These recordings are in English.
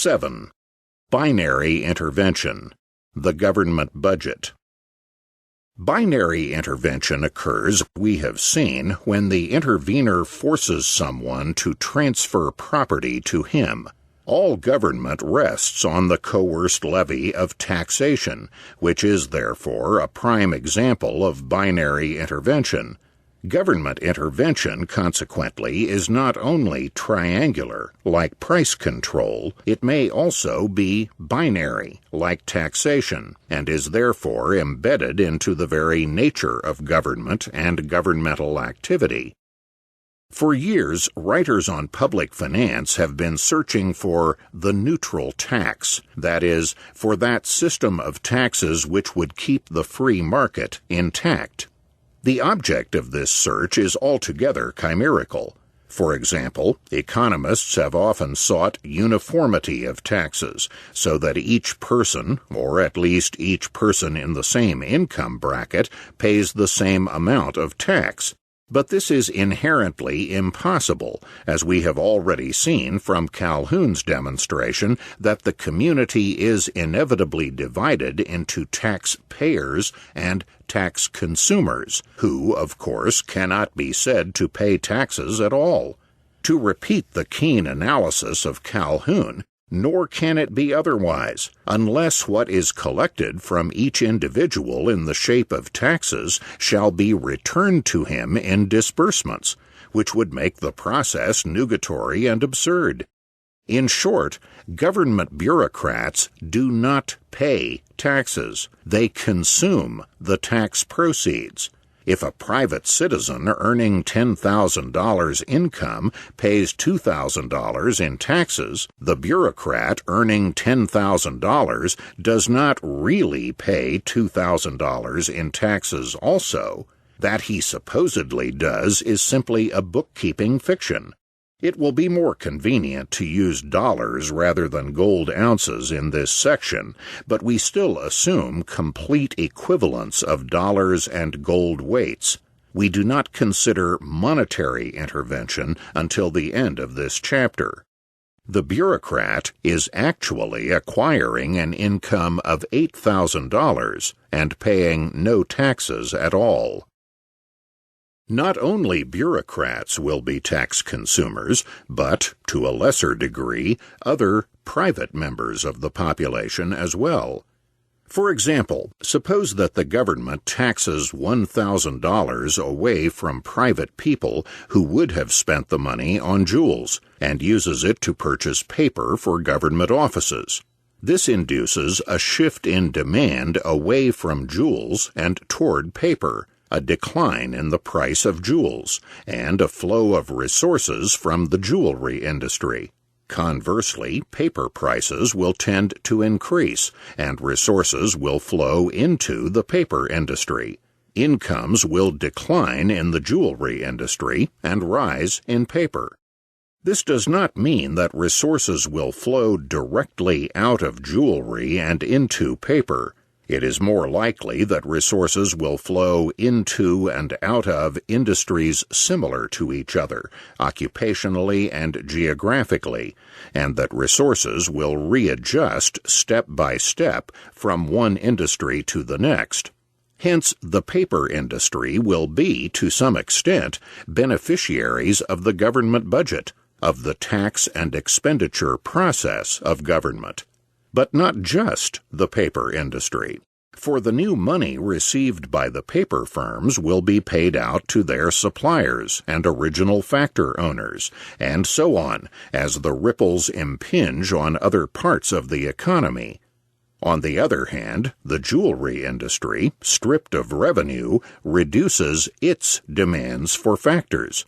7. Binary intervention. The government budget. Binary intervention occurs, we have seen, when the intervener forces someone to transfer property to him. All government rests on the coerced levy of taxation, which is therefore a prime example of binary intervention. Government intervention, consequently, is not only triangular, like price control, it may also be binary, like taxation, and is therefore embedded into the very nature of government and governmental activity. For years, writers on public finance have been searching for the neutral tax, that is, for that system of taxes which would keep the free market intact. The object of this search is altogether chimerical. For example, economists have often sought uniformity of taxes, so that each person, or at least each person in the same income bracket, pays the same amount of tax. But this is inherently impossible, as we have already seen from Calhoun's demonstration that the community is inevitably divided into taxpayers and tax consumers, who, of course, cannot be said to pay taxes at all. To repeat the keen analysis of Calhoun, nor can it be otherwise, unless what is collected from each individual in the shape of taxes shall be returned to him in disbursements, which would make the process nugatory and absurd. In short, government bureaucrats do not pay taxes. They consume the tax proceeds. If a private citizen earning $10,000 income pays $2,000 in taxes, the bureaucrat earning $10,000 does not really pay $2,000 in taxes also. That he supposedly does is simply a bookkeeping fiction. It will be more convenient to use dollars rather than gold ounces in this section, but we still assume complete equivalence of dollars and gold weights. We do not consider monetary intervention until the end of this chapter. The bureaucrat is actually acquiring an income of $8,000 and paying no taxes at all. Not only bureaucrats will be tax consumers, but, to a lesser degree, other private members of the population as well. For example, suppose that the government taxes $1,000 away from private people who would have spent the money on jewels, and uses it to purchase paper for government offices. This induces a shift in demand away from jewels and toward paper, a decline in the price of jewels, and a flow of resources from the jewelry industry. Conversely, paper prices will tend to increase, and resources will flow into the paper industry. Incomes will decline in the jewelry industry and rise in paper. This does not mean that resources will flow directly out of jewelry and into paper. It is more likely that resources will flow into and out of industries similar to each other, occupationally and geographically, and that resources will readjust step by step from one industry to the next. Hence, the paper industry will be, to some extent, beneficiaries of the government budget, of the tax and expenditure process of government. But not just the paper industry, for the new money received by the paper firms will be paid out to their suppliers and original factor owners, and so on, as the ripples impinge on other parts of the economy. On the other hand, the jewelry industry, stripped of revenue, reduces its demands for factors.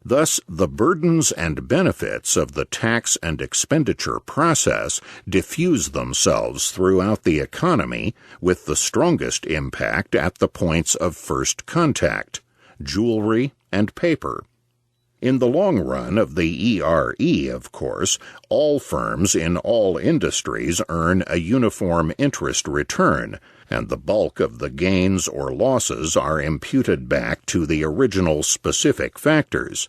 Thus, the burdens and benefits of the tax and expenditure process diffuse themselves throughout the economy, with the strongest impact at the points of first contact, jewelry and paper. In the long run of the ERE, of course, all firms in all industries earn a uniform interest return, and the bulk of the gains or losses are imputed back to the original specific factors.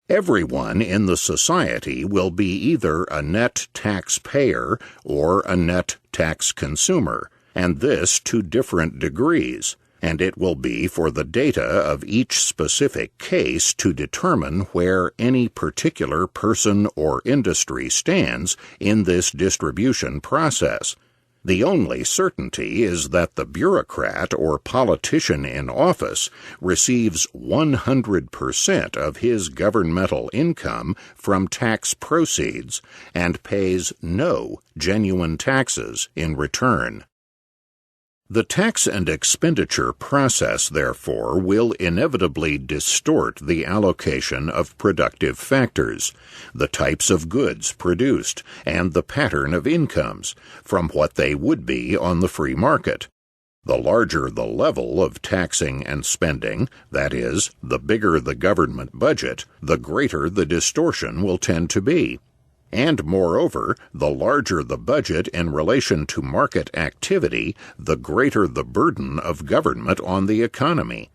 Everyone in the society will be either a net taxpayer or a net tax consumer, and this to different degrees, and it will be for the data of each specific case to determine where any particular person or industry stands in this distribution process. The only certainty is that the bureaucrat or politician in office receives 100% of his governmental income from tax proceeds and pays no genuine taxes in return. The tax and expenditure process, therefore, will inevitably distort the allocation of productive factors, the types of goods produced, and the pattern of incomes, from what they would be on the free market. The larger the level of taxing and spending, that is, the bigger the government budget, the greater the distortion will tend to be. And moreover, the larger the budget in relation to market activity, the greater the burden of government on the economy.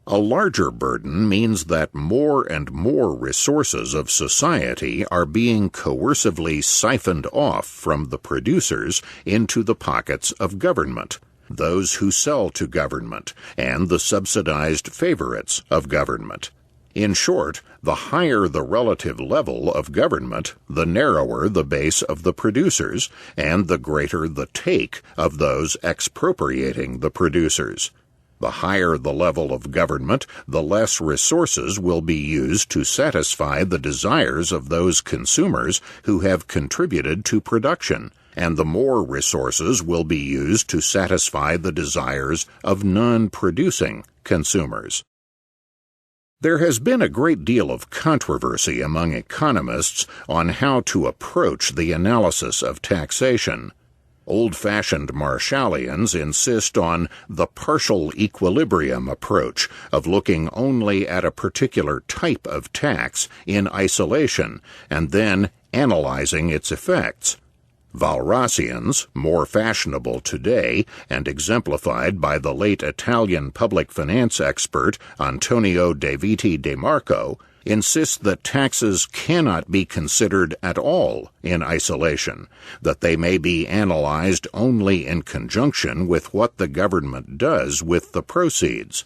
A larger burden means that more and more resources of society are being coercively siphoned off from the producers into the pockets of government, those who sell to government, and the subsidized favorites of government. In short, the higher the relative level of government, the narrower the base of the producers, and the greater the take of those expropriating the producers. The higher the level of government, the less resources will be used to satisfy the desires of those consumers who have contributed to production, and the more resources will be used to satisfy the desires of non-producing consumers. There has been a great deal of controversy among economists on how to approach the analysis of taxation. Old-fashioned Marshallians insist on the partial equilibrium approach of looking only at a particular type of tax in isolation and then analyzing its effects. Valrassians, more fashionable today and exemplified by the late Italian public finance expert Antonio De Viti De Marco, insist that taxes cannot be considered at all in isolation, that they may be analyzed only in conjunction with what the government does with the proceeds.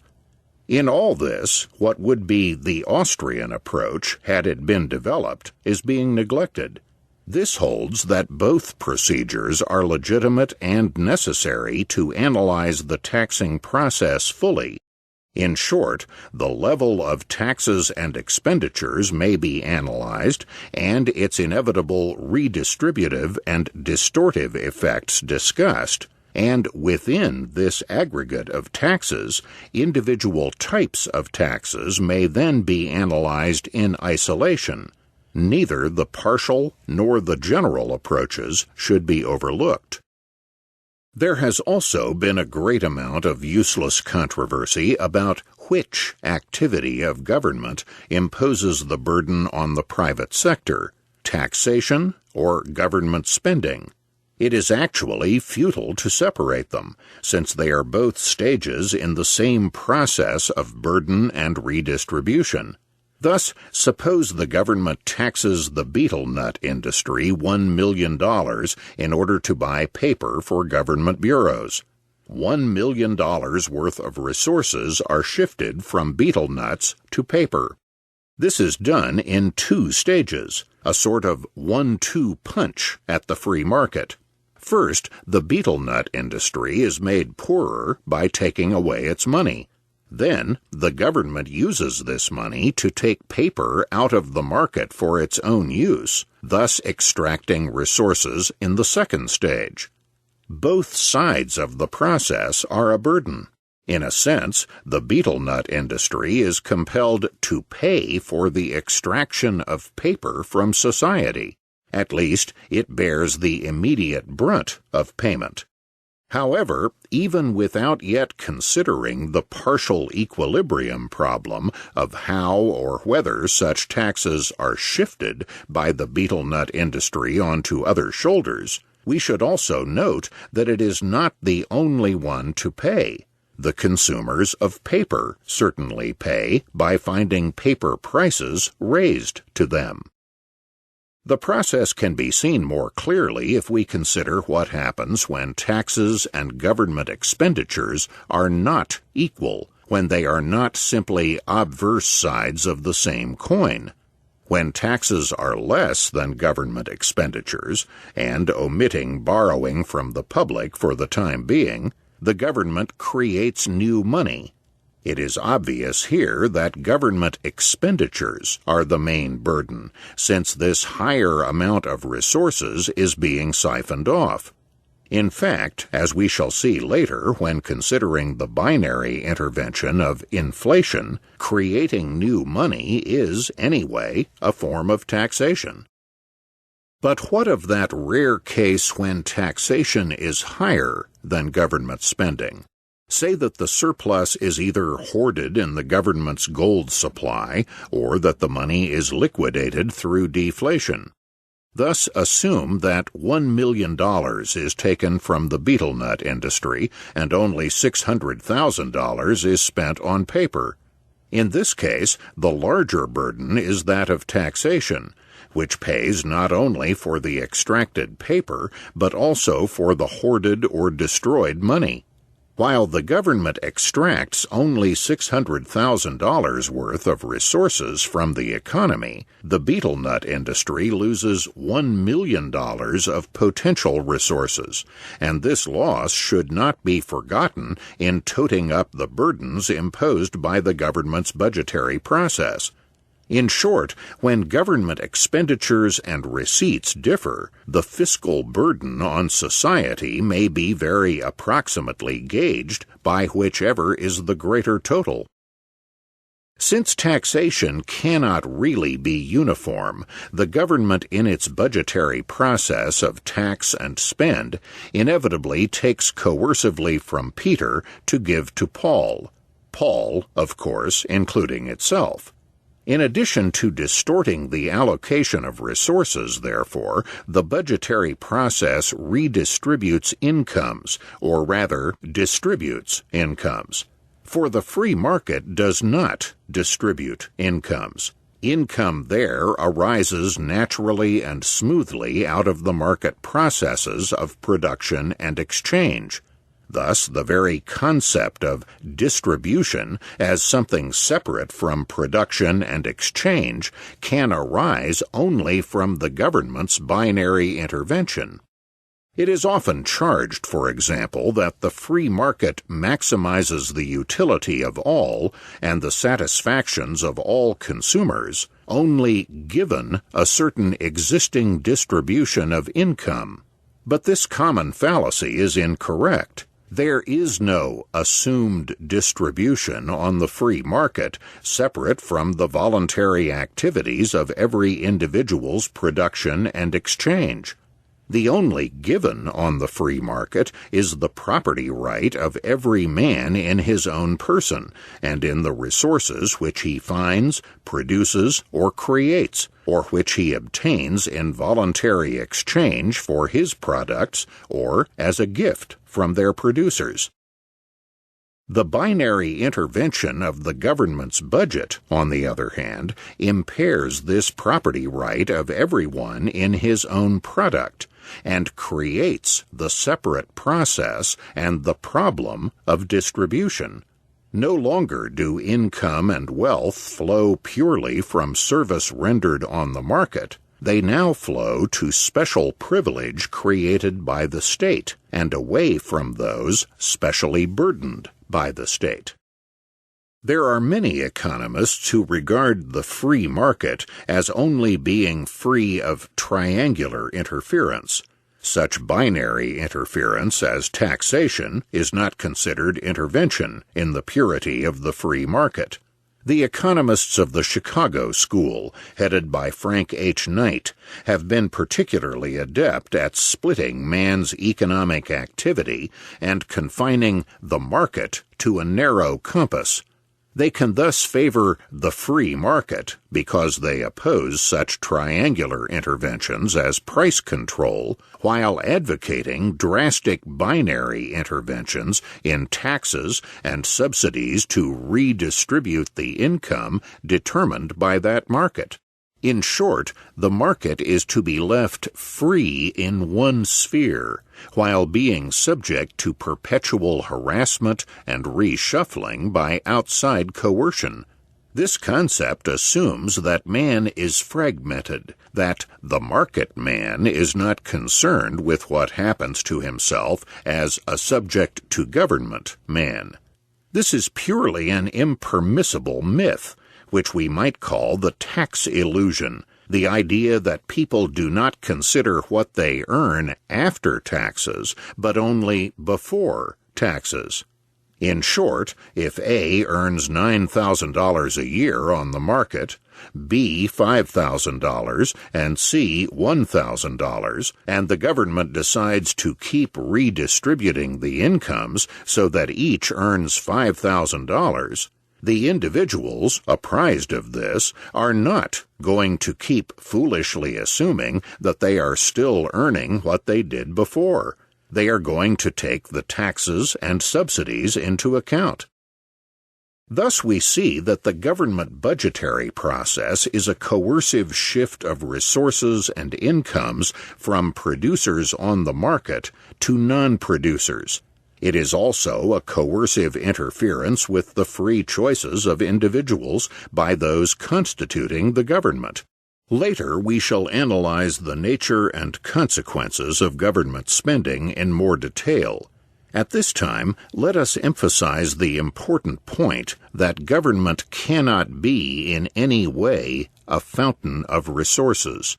In all this, what would be the Austrian approach, had it been developed, is being neglected. This holds that both procedures are legitimate and necessary to analyze the taxing process fully. In short, the level of taxes and expenditures may be analyzed, and its inevitable redistributive and distortive effects discussed, and within this aggregate of taxes, individual types of taxes may then be analyzed in isolation. Neither the partial nor the general approaches should be overlooked. There has also been a great amount of useless controversy about which activity of government imposes the burden on the private sector, taxation or government spending. It is actually futile to separate them, since they are both stages in the same process of burden and redistribution. Thus, suppose the government taxes the betel nut industry $1 million in order to buy paper for government bureaus. $1 million worth of resources are shifted from betel nuts to paper. This is done in two stages, a sort of 1-2 punch at the free market. First, the betel nut industry is made poorer by taking away its money. Then, the government uses this money to take paper out of the market for its own use, thus extracting resources in the second stage. Both sides of the process are a burden. In a sense, the betel nut industry is compelled to pay for the extraction of paper from society. At least, it bears the immediate brunt of payment. However, even without yet considering the partial equilibrium problem of how or whether such taxes are shifted by the betel nut industry onto other shoulders, we should also note that it is not the only one to pay. The consumers of paper certainly pay by finding paper prices raised to them. The process can be seen more clearly if we consider what happens when taxes and government expenditures are not equal, when they are not simply obverse sides of the same coin. When taxes are less than government expenditures, and omitting borrowing from the public for the time being, the government creates new money. It is obvious here that government expenditures are the main burden, since this higher amount of resources is being siphoned off. In fact, as we shall see later when considering the binary intervention of inflation, creating new money is, anyway, a form of taxation. But what of that rare case when taxation is higher than government spending? Say that the surplus is either hoarded in the government's gold supply or that the money is liquidated through deflation. Thus assume that $1 million is taken from the betel nut industry and only $600,000 is spent on paper. In this case, the larger burden is that of taxation, which pays not only for the extracted paper but also for the hoarded or destroyed money. While the government extracts only $600,000 worth of resources from the economy, the betel nut industry loses $1 million of potential resources, and this loss should not be forgotten in toting up the burdens imposed by the government's budgetary process. In short, when government expenditures and receipts differ, the fiscal burden on society may be very approximately gauged by whichever is the greater total. Since taxation cannot really be uniform, the government in its budgetary process of tax and spend inevitably takes coercively from Peter to give to Paul. Paul, of course, including itself. In addition to distorting the allocation of resources, therefore, the budgetary process redistributes incomes, or rather, distributes incomes. For the free market does not distribute incomes. Income there arises naturally and smoothly out of the market processes of production and exchange. Thus, the very concept of distribution as something separate from production and exchange can arise only from the government's binary intervention. It is often charged, for example, that the free market maximizes the utility of all and the satisfactions of all consumers only given a certain existing distribution of income. But this common fallacy is incorrect. There is no assumed distribution on the free market separate from the voluntary activities of every individual's production and exchange. The only given on the free market is the property right of every man in his own person and in the resources which he finds, produces, or creates, or which he obtains in voluntary exchange for his products or as a gift from their producers. The binary intervention of the government's budget, on the other hand, impairs this property right of everyone in his own product and creates the separate process and the problem of distribution. No longer do income and wealth flow purely from service rendered on the market. They now flow to special privilege created by the state and away from those specially burdened by the state. There are many economists who regard the free market as only being free of triangular interference. Such binary interference as taxation is not considered intervention in the purity of the free market. The economists of the Chicago School, headed by Frank H. Knight, have been particularly adept at splitting man's economic activity and confining the market to a narrow compass. They can thus favor the free market because they oppose such triangular interventions as price control, while advocating drastic binary interventions in taxes and subsidies to redistribute the income determined by that market. In short, the market is to be left free in one sphere, while being subject to perpetual harassment and reshuffling by outside coercion. This concept assumes that man is fragmented, that the market man is not concerned with what happens to himself as a subject to government man. This is purely an impermissible myth, which we might call the tax illusion, the idea that people do not consider what they earn after taxes, but only before taxes. In short, if A earns $9,000 a year on the market, B $5,000, and C $1,000, and the government decides to keep redistributing the incomes so that each earns $5,000, the individuals, apprised of this, are not going to keep foolishly assuming that they are still earning what they did before. They are going to take the taxes and subsidies into account. Thus we see that the government budgetary process is a coercive shift of resources and incomes from producers on the market to non-producers. It is also a coercive interference with the free choices of individuals by those constituting the government. Later, we shall analyze the nature and consequences of government spending in more detail. At this time, let us emphasize the important point that government cannot be in any way a fountain of resources.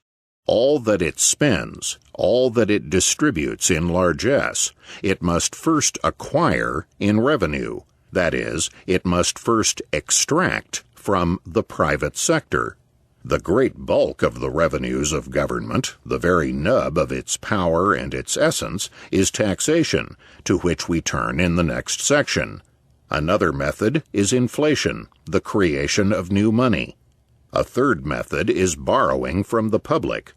All that it spends, all that it distributes in largesse, it must first acquire in revenue. That is, it must first extract from the private sector. The great bulk of the revenues of government, the very nub of its power and its essence, is taxation, to which we turn in the next section. Another method is inflation, the creation of new money. A third method is borrowing from the public.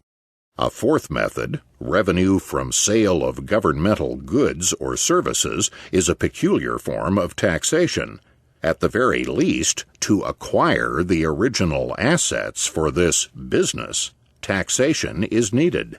A fourth method, revenue from sale of governmental goods or services, is a peculiar form of taxation. At the very least, to acquire the original assets for this business, taxation is needed.